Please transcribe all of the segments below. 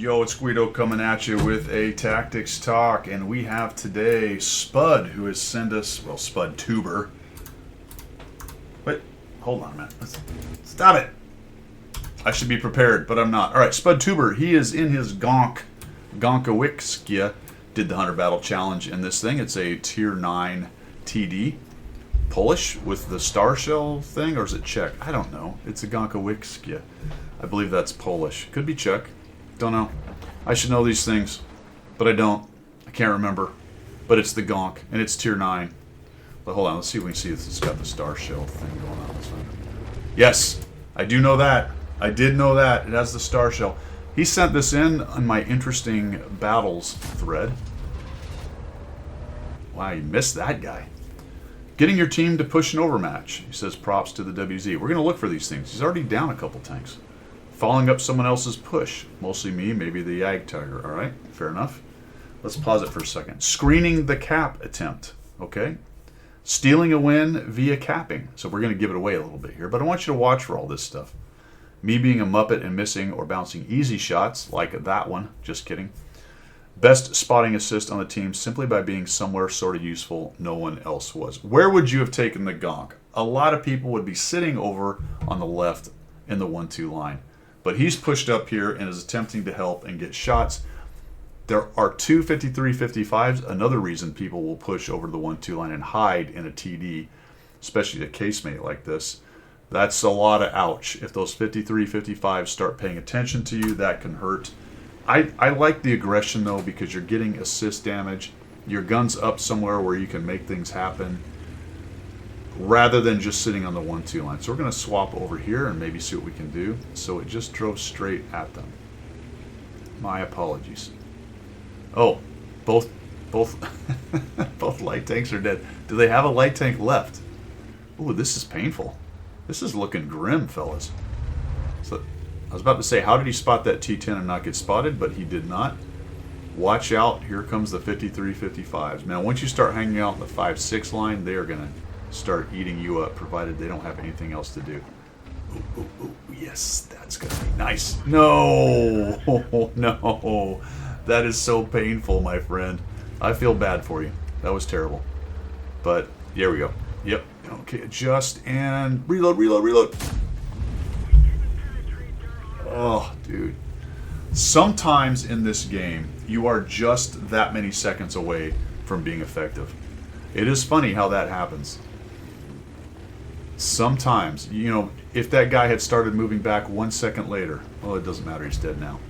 Yo, it's Guido coming at you with a Tactics Talk, and we have today Spud, who has sent us, well, Spud Tuber. Wait, hold on a minute. Stop it. I should be prepared, but I'm not. All right, Spud Tuber, he is in his Gonkawikskia, did the Hunter Battle Challenge in this thing. It's a Tier 9 TD. Polish with the star shell thing, or is it Czech? I don't know. It's a Gonkawikskia. I believe that's Polish. Could be Czech. Don't know. I should know these things, but I don't. I can't remember. But it's the Gonk, and it's Tier 9. But hold on, let's see if we can see if it's got the star shell thing going on. Yes, I do know that. I did know that. It has the star shell. He sent this in on my interesting battles thread. Wow, you missed that guy. Getting your team to push an overmatch. He says props to the WZ. We're going to look for these things. He's already down a couple tanks. Following up someone else's push. Mostly me, maybe the Yag Tiger. All right, fair enough. Let's pause it for a second. Screening the cap attempt. Okay. Stealing a win via capping. So we're going to give it away a little bit here, but I want you to watch for all this stuff. Me being a Muppet and missing or bouncing easy shots, like that one. Just kidding. Best spotting assist on the team simply by being somewhere sort of useful no one else was. Where would you have taken the Gonk? A lot of people would be sitting over on the left in the 1-2 line. But he's pushed up here and is attempting to help and get shots. There are two 53-55s. Another reason people will push over the 1-2 line and hide in a TD, especially a casemate like this. That's a lot of ouch. If those 53-55s start paying attention to you, that can hurt. I like the aggression, though, because you're getting assist damage. Your gun's up somewhere where you can make things happen rather than just sitting on the 1-2 line. So we're going to swap over here and maybe see what we can do. So it just drove straight at them. My apologies. Oh, both both light tanks are dead. Do they have a light tank left? Ooh, this is painful. This is looking grim, fellas. So I was about to say, how did he spot that T10 and not get spotted? But he did not. Watch out. Here comes the 53-55s. Now, once you start hanging out in the 5-6 line, they are going to start eating you up, provided they don't have anything else to do. Ooh, ooh, ooh. Yes, that's going to be nice. No. No. That is so painful, my friend. I feel bad for you. That was terrible. But here we go. Yep. Okay, adjust and reload, reload, reload. Oh, dude. Sometimes in this game, you are just that many seconds away from being effective. It is funny how that happens. Sometimes, you know, if that guy had started moving back 1 second later, well, it doesn't matter, he's dead now.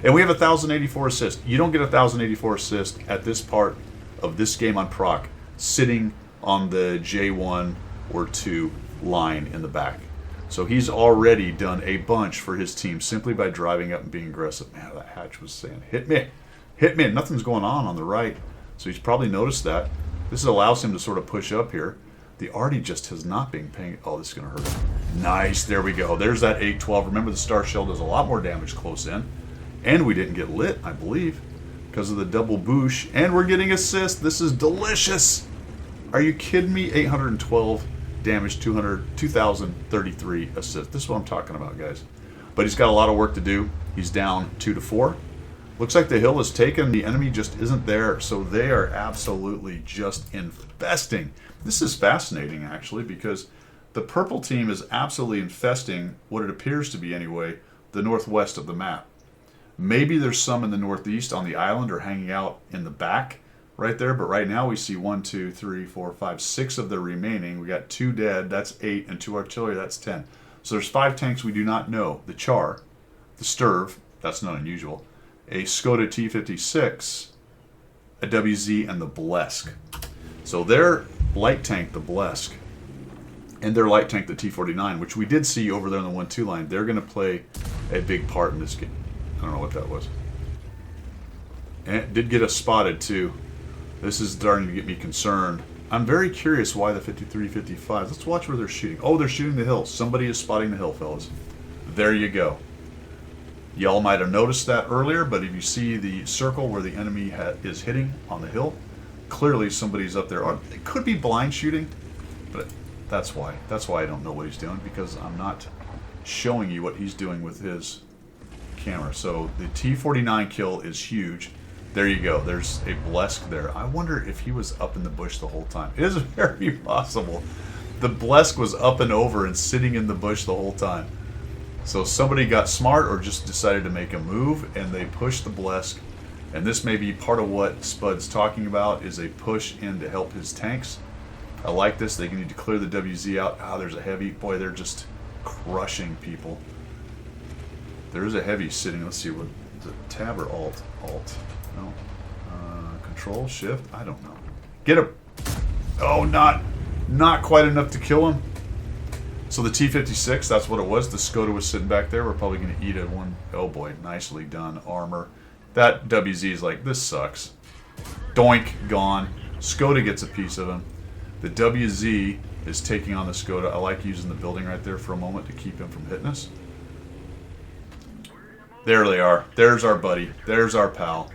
And we have 1,084 assist. You don't get 1,084 assist at this part of this game on proc, sitting on the J1 or 2 line in the back. So he's already done a bunch for his team simply by driving up and being aggressive. Man, that hatch was saying, hit me, hit me. Nothing's going on the right. So he's probably noticed that. This allows him to sort of push up here. The Artie just has not been paying. Oh, this is going to hurt. Nice. There we go. There's that 812. Remember, the star shell does a lot more damage close in. And we didn't get lit, I believe, because of the double boosh. And we're getting assist. This is delicious. Are you kidding me? 812 damage, 2,033 assist. This is what I'm talking about, guys. But he's got a lot of work to do. He's down 2-4. Looks like the hill is taken. The enemy just isn't there. So they are absolutely just infesting. This is fascinating, actually, because the purple team is absolutely infesting what it appears to be, anyway, the northwest of the map. Maybe there's some in the northeast on the island or hanging out in the back right there. But right now we see 1, 2, 3, 4, 5, 6 of the remaining. We got 2 dead. That's 8. And 2 artillery. That's 10. So there's 5 tanks we do not know. The Char, the Sturv. That's not unusual. A Skoda T56, a WZ, and the Blesk. So their light tank, the Blesk, and their light tank, the T49, which we did see over there on the 1-2 line, they're going to play a big part in this game. I don't know what that was. And it did get us spotted, too. This is starting to get me concerned. I'm very curious why the 53-55. Let's watch where they're shooting. Oh, they're shooting the hill. Somebody is spotting the hill, fellas. There you go. Y'all might have noticed that earlier, but if you see the circle where the enemy is hitting on the hill, clearly somebody's up there. It could be blind shooting, but that's why. That's why I don't know what he's doing, because I'm not showing you what he's doing with his camera. So the T-49 kill is huge. There you go. There's a Blesk there. I wonder if he was up in the bush the whole time. It is very possible. The Blesk was up and over and sitting in the bush the whole time. So somebody got smart or just decided to make a move, and they pushed the Blesk. And this may be part of what Spud's talking about, is a push in to help his tanks. I like this. They need to clear the WZ out. Ah, there's a heavy. Boy, they're just crushing people. There's a heavy sitting. Let's see, what is it? Tab or Alt? Alt. No. Control, Shift. I don't know. Get him. Oh, not quite enough to kill him. So the T-56, that's what it was. The Skoda was sitting back there. We're probably going to eat it one. Oh boy, nicely done. Armor. That WZ is like, this sucks. Doink, gone. Skoda gets a piece of him. The WZ is taking on the Skoda. I like using the building right there for a moment to keep him from hitting us. There they are. There's our buddy. There's our pal.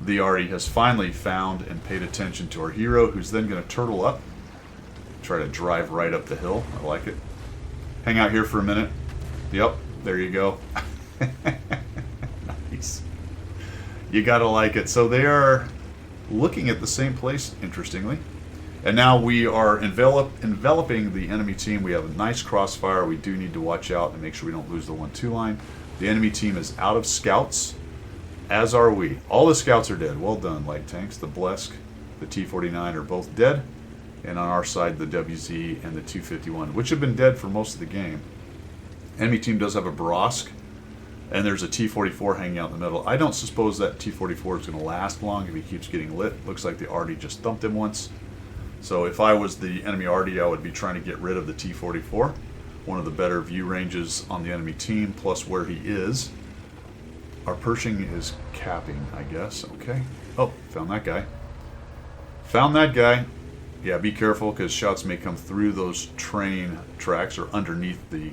The Artie has finally found and paid attention to our hero, who's then going to turtle up. Try to drive right up the hill. I like it. Hang out here for a minute. Yep, there you go. Nice. You gotta like it. So they are looking at the same place, interestingly. And now we are enveloping the enemy team. We have a nice crossfire. We do need to watch out and make sure we don't lose the 1-2 line. The enemy team is out of scouts, as are we. All the scouts are dead. Well done, light tanks. The Blesk, the T-49 are both dead. And on our side, the WZ and the 251, which have been dead for most of the game. Enemy team does have a Brosk, and there's a T-44 hanging out in the middle. I don't suppose that T-44 is going to last long if he keeps getting lit. Looks like the Artie just thumped him once. So if I was the enemy Artie, I would be trying to get rid of the T-44. One of the better view ranges on the enemy team, plus where he is. Our Pershing is capping, I guess. Okay. Oh, found that guy. Found that guy. Yeah, be careful because shots may come through those train tracks or underneath the...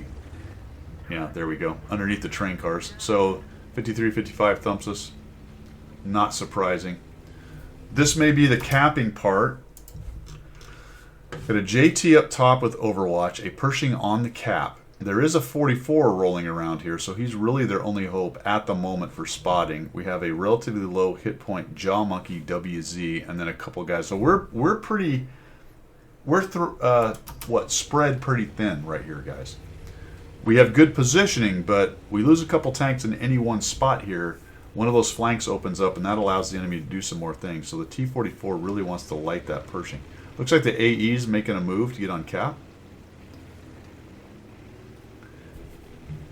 Yeah, there we go. Underneath the train cars. So 53-55 thumps us. Not surprising. This may be the capping part. Got a JT up top with Overwatch, a Pershing on the cap. There is a 44 rolling around here, so he's really their only hope at the moment for spotting. We have a relatively low hit point Jaw Monkey WZ, and then a couple guys. So we're pretty... spread pretty thin right here, guys. We have good positioning, but we lose a couple tanks in any one spot here. One of those flanks opens up, and that allows the enemy to do some more things. So the T-44 really wants to light that Pershing. Looks like the AE's making a move to get on cap.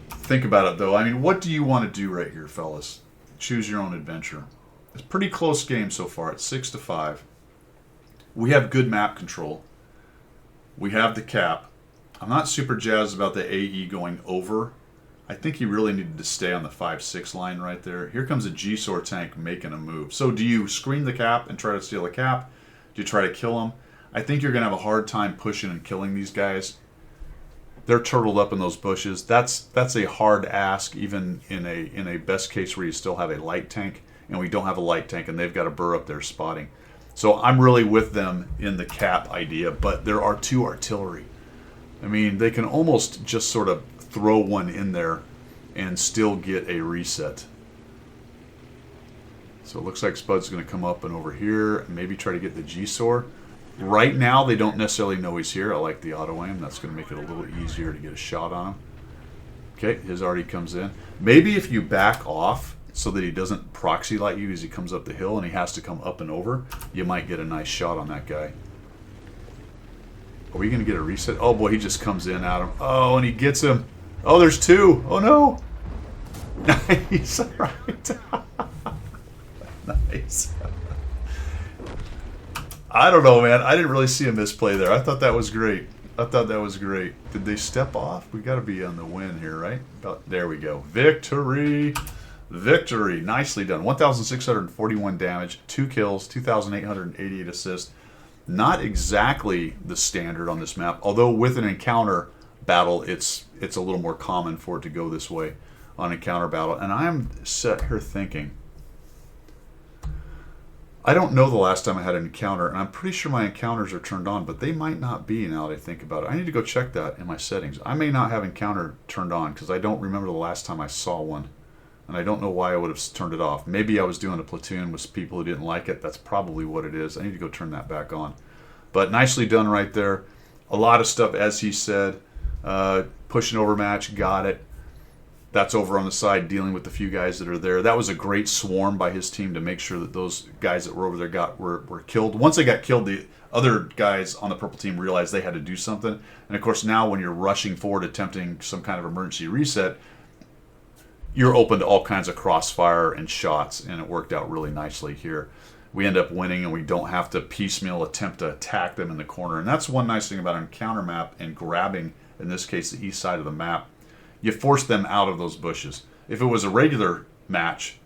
Think about it, though. I mean, what do you want to do right here, fellas? Choose your own adventure. It's a pretty close game so far. It's 6-5. We have good map control. We have the cap. I'm not super jazzed about the AE going over. I think he really needed to stay on the 5-6 line right there. Here comes a G-SOR tank making a move. So do you screen the cap and try to steal the cap? Do you try to kill him? I think you're going to have a hard time pushing and killing these guys. They're turtled up in those bushes. That's a hard ask, even in a best case where you still have a light tank, and we don't have a light tank, and they've got a burr up there spotting. So I'm really with them in the cap idea, but there are two artillery. I mean, they can almost just sort of throw one in there and still get a reset. So it looks like Spud's going to come up and over here and maybe try to get the G-SOR. Right now, they don't necessarily know he's here. I like the auto-aim. That's going to make it a little easier to get a shot on him. Okay, his already comes in. Maybe if you back off so that he doesn't proxy light you as he comes up the hill and he has to come up and over, you might get a nice shot on that guy. Are we going to get a reset? Oh, boy, he just comes in at him. Oh, and he gets him. Oh, there's two. Oh, no. Nice. All right. Nice. I don't know, man. I didn't really see a misplay there. I thought that was great. Did they step off? We got to be on the win here, right? Oh, there we go. Victory. Victory. Nicely done. 1,641 damage, 2 kills, 2,888 assists. Not exactly the standard on this map, although with an encounter battle, it's a little more common for it to go this way on encounter battle. And I'm set here thinking, I don't know the last time I had an encounter, and I'm pretty sure my encounters are turned on, but they might not be now that I think about it. I need to go check that in my settings. I may not have encounter turned on because I don't remember the last time I saw one. and I don't know why I would have turned it off. Maybe I was doing a platoon with people who didn't like it. That's probably what it is. I need to go turn that back on. But nicely done right there. A lot of stuff, as he said. Pushing over match, got it. That's over on the side, dealing with the few guys that are there. That was a great swarm by his team to make sure that those guys that were over there were killed. Once they got killed, the other guys on the purple team realized they had to do something. And of course, now when you're rushing forward, attempting some kind of emergency reset, you're open to all kinds of crossfire and shots, and it worked out really nicely here. We end up winning, and we don't have to piecemeal attempt to attack them in the corner. And that's one nice thing about encounter map and grabbing, in this case, the east side of the map. You force them out of those bushes. If it was a regular match,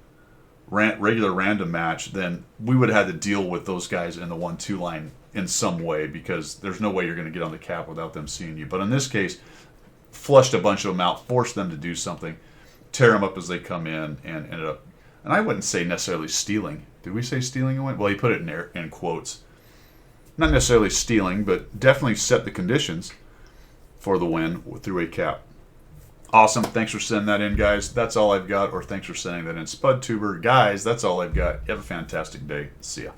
regular random match, then we would have had to deal with those guys in the 1-2 line in some way, because there's no way you're going to get on the cap without them seeing you. But in this case, flushed a bunch of them out, forced them to do something, tear them up as they come in, and ended up, and I wouldn't say necessarily stealing. Did we say stealing a win? Well, he put it in quotes. Not necessarily stealing, but definitely set the conditions for the win through a cap. Awesome. Thanks for sending that in, guys. That's all I've got. Or thanks for sending that in. SpudTuber. Guys, that's all I've got. You have a fantastic day. See ya.